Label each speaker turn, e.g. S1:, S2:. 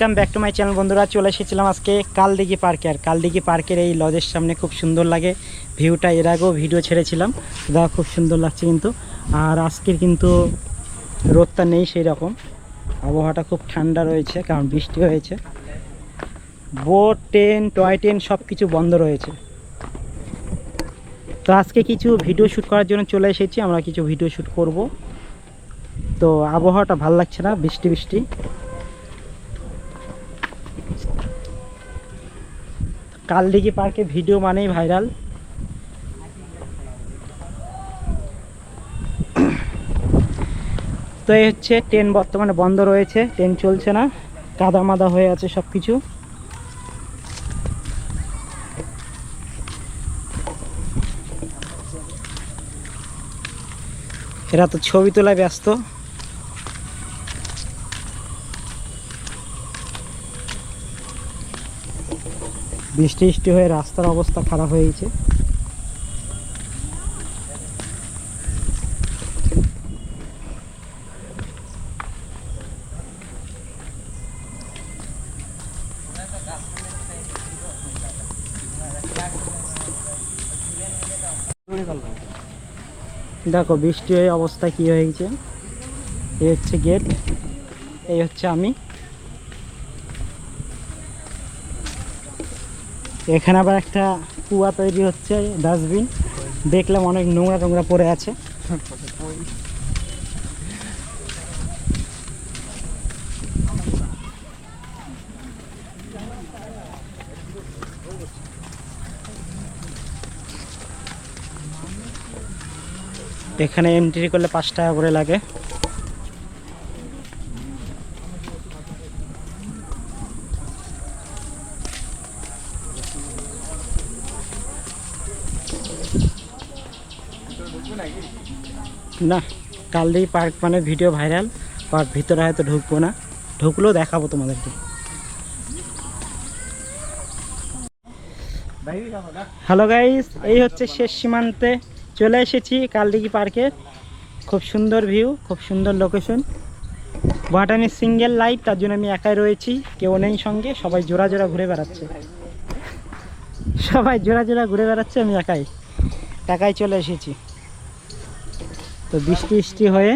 S1: Welcome back to my channel. বন্ধুরা, চলে এসেছিলাম আজকে কালদিঘি পার্কে। আর কালদিঘি পার্কের এই লজের সামনে খুব সুন্দর লাগে ভিউটা। এর আগেও ভিডিও ছেড়েছিলাম, দেখা খুব সুন্দর লাগছে কিন্তু। আর আজকের কিন্তু রোদটা নেই সেই রকম, আবহাওয়াটা খুব ঠান্ডা রয়েছে কারণ বৃষ্টি হয়েছে। বোট, ট্রেন, টয় ট্রেন সব কিছু বন্ধ রয়েছে। তো আজকে কিছু ভিডিও শ্যুট করার জন্য চলে এসেছি, আমরা কিছু ভিডিও শ্যুট করব। তো আবহাওয়াটা ভালো লাগছে না, বৃষ্টি বৃষ্টি। কালদিঘি পার্কে ভিডিও মানেই ভাইরাল। তো এই হচ্ছে ট্রেন, বর্তমানে বন্ধ রয়েছে, ট্রেন চলছে না, কাদা মাদা হয়ে আছে সব কিছু। এরা তো ছবি তোলায় ব্যস্ত। বৃষ্টি বৃষ্টি হয়ে রাস্তার অবস্থা খারাপ হয়ে গেছে। দেখো বৃষ্টি হয়ে অবস্থা কি হয়ে গেছে। এই হচ্ছে গেট, এই হচ্ছে আমি। এখানে আবার একটা কুয়া তৈরি হচ্ছে, ডাস্টবিন দেখলাম, অনেক নোংরা টোংরা পড়ে আছে। এখানে এন্ট্রি করলে 5 টাকা করে লাগে। না, কালদিঘি পার্ক মানে ভিডিও ভাইরাল, আর ভিতরে হয়তো ঢুকবো না, ঢুকলেও দেখাবো তোমাদেরকে। হ্যালো গাইস, এই হচ্ছে শেষ সীমান্তে চলে এসেছি কালদিঘি পার্কে। খুব সুন্দর ভিউ, খুব সুন্দর লোকেশন। বাট আমি সিঙ্গেল লাইট, তার জন্য আমি একাই রয়েছি, কেউ নেই সঙ্গে। সবাই জোড়া জোড়া ঘুরে বেড়াচ্ছে, সবাই জোড়া জোড়া ঘুরে বেড়াচ্ছে, আমি একাই চলে এসেছি। তো বৃষ্টি বৃষ্টি হয়ে